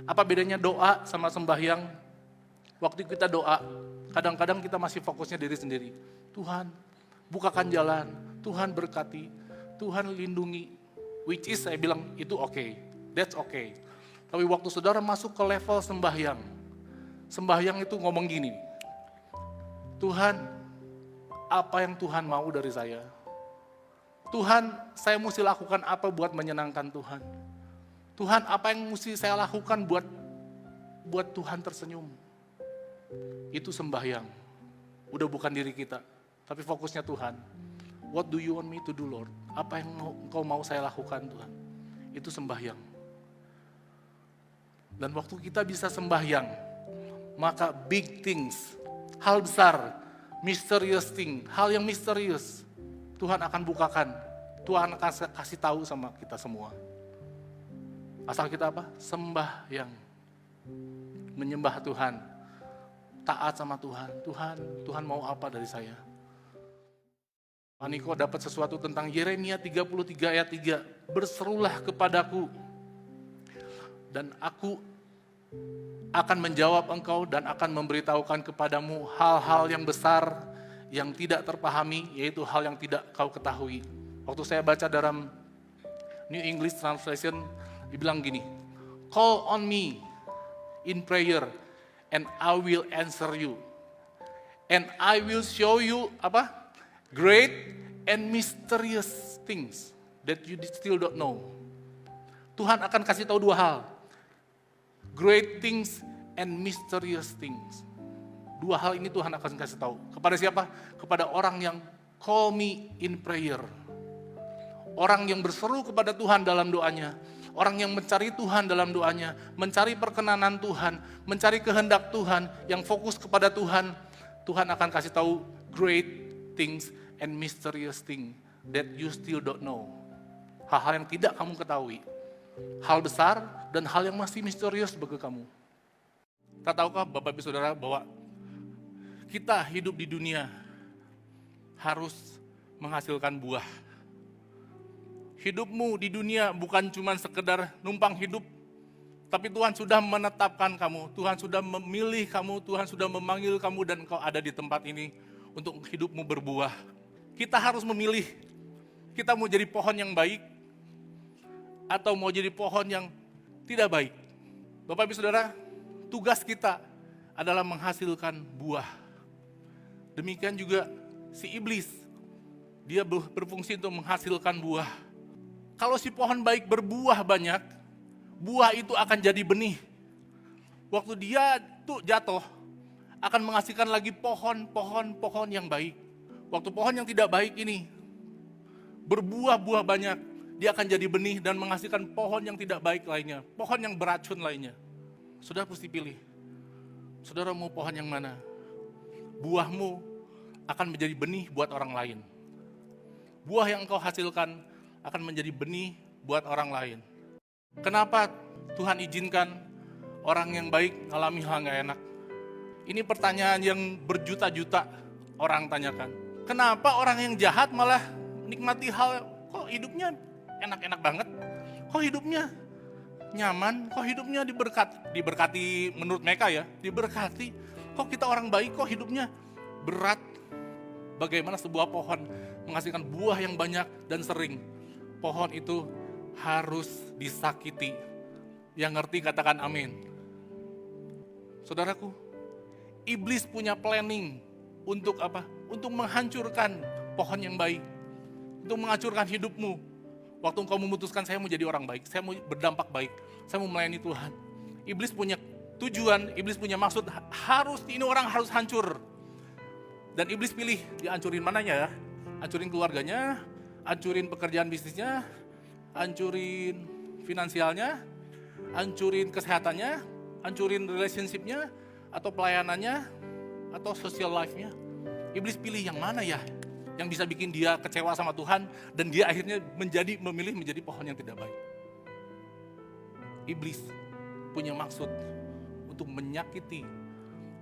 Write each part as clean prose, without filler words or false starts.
Apa bedanya doa sama sembahyang? Waktu kita doa, kadang-kadang kita masih fokusnya diri sendiri. Tuhan, bukakan jalan, Tuhan berkati, Tuhan lindungi. Which is saya bilang itu oke, that's okay. Tapi waktu saudara masuk ke level sembahyang itu ngomong gini, Tuhan, apa yang Tuhan mau dari saya? Tuhan, saya mesti lakukan apa buat menyenangkan Tuhan? Tuhan, apa yang mesti saya lakukan buat Tuhan tersenyum? Itu sembahyang. Udah bukan diri kita, tapi fokusnya Tuhan. What do you want me to do, Lord? Apa yang Engkau mau saya lakukan, Tuhan? Itu sembahyang. Dan waktu kita bisa sembahyang, maka big things, hal besar, mysterious thing, hal yang misterius, Tuhan akan bukakan. Tuhan akan kasih tahu sama kita semua. Asal kita apa? Sembahyang. Menyembah Tuhan. Taat sama Tuhan. Tuhan mau apa dari saya? Maniko dapat sesuatu tentang Yeremia 33 ayat 3. Berserulah kepadaku. Dan aku akan menjawab engkau dan akan memberitahukan kepadamu hal-hal yang besar yang tidak terpahami, yaitu hal yang tidak kau ketahui. Waktu saya baca dalam New English Translation, dibilang gini, call on me in prayer and I will answer you. And I will show you apa? Great and mysterious things that you still don't know. Tuhan akan kasih tahu dua hal. Great things and mysterious things. Dua hal ini Tuhan akan kasih tahu. Kepada siapa? Kepada orang yang call me in prayer. Orang yang berseru kepada Tuhan dalam doanya. Orang yang mencari Tuhan dalam doanya. Mencari perkenanan Tuhan. Mencari kehendak Tuhan. Yang fokus kepada Tuhan. Tuhan akan kasih tahu great things and mysterious things that you still don't know. Hal-hal yang tidak kamu ketahui. Hal besar dan hal yang masih misterius bagi kamu. Tak tahukah Bapak Ibu Saudara bahwa kita hidup di dunia harus menghasilkan buah. Hidupmu di dunia bukan cuma sekedar numpang hidup, tapi Tuhan sudah menetapkan kamu, Tuhan sudah memilih kamu, Tuhan sudah memanggil kamu dan kau ada di tempat ini untuk hidupmu berbuah. Kita harus memilih, kita mau jadi pohon yang baik atau mau jadi pohon yang tidak baik. Bapak Ibu Saudara, tugas kita adalah menghasilkan buah. Demikian juga si iblis, dia berfungsi untuk menghasilkan buah. Kalau si pohon baik berbuah banyak, buah itu akan jadi benih. Waktu dia tuh jatuh, akan menghasilkan lagi pohon yang baik. Waktu pohon yang tidak baik ini berbuah-buah banyak, dia akan jadi benih dan menghasilkan pohon yang tidak baik lainnya, pohon yang beracun lainnya. Saudara mesti pilih, saudara mau pohon yang mana? Buahmu akan menjadi benih buat orang lain. Buah yang engkau hasilkan akan menjadi benih buat orang lain. Kenapa Tuhan izinkan orang yang baik ngalami hal gak enak? Ini pertanyaan yang berjuta-juta orang tanyakan. Kenapa orang yang jahat malah nikmati hal, kok hidupnya enak-enak banget? Kok hidupnya nyaman? Kok hidupnya diberkati menurut mereka ya? Diberkati. Kok kita orang baik, kok hidupnya berat? Bagaimana sebuah pohon menghasilkan buah yang banyak dan sering? Pohon itu harus disakiti. Yang ngerti katakan amin. Saudaraku, iblis punya planning untuk apa? Untuk menghancurkan pohon yang baik. Untuk menghancurkan hidupmu. Waktu engkau memutuskan saya mau jadi orang baik, saya mau berdampak baik, saya mau melayani Tuhan. Iblis punya tujuan, iblis punya maksud, ini orang harus hancur. Dan iblis pilih, dihancurin mananya ya? Hancurin keluarganya, hancurin pekerjaan bisnisnya, hancurin finansialnya, hancurin kesehatannya, hancurin relationship-nya, atau pelayanannya, atau social life-nya. Iblis pilih yang mana ya? Yang bisa bikin dia kecewa sama Tuhan, dan dia akhirnya memilih menjadi pohon yang tidak baik. Iblis punya maksud untuk menyakiti,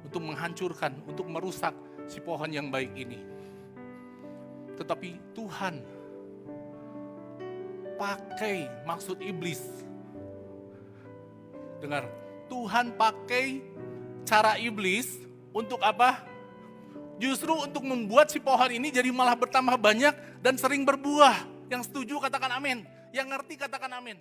untuk menghancurkan, untuk merusak si pohon yang baik ini. Tetapi Tuhan pakai maksud iblis Dengar, Tuhan pakai cara iblis untuk apa? Justru untuk membuat si pohon ini jadi malah bertambah banyak dan sering berbuah. Yang setuju katakan amin. Yang ngerti katakan amin.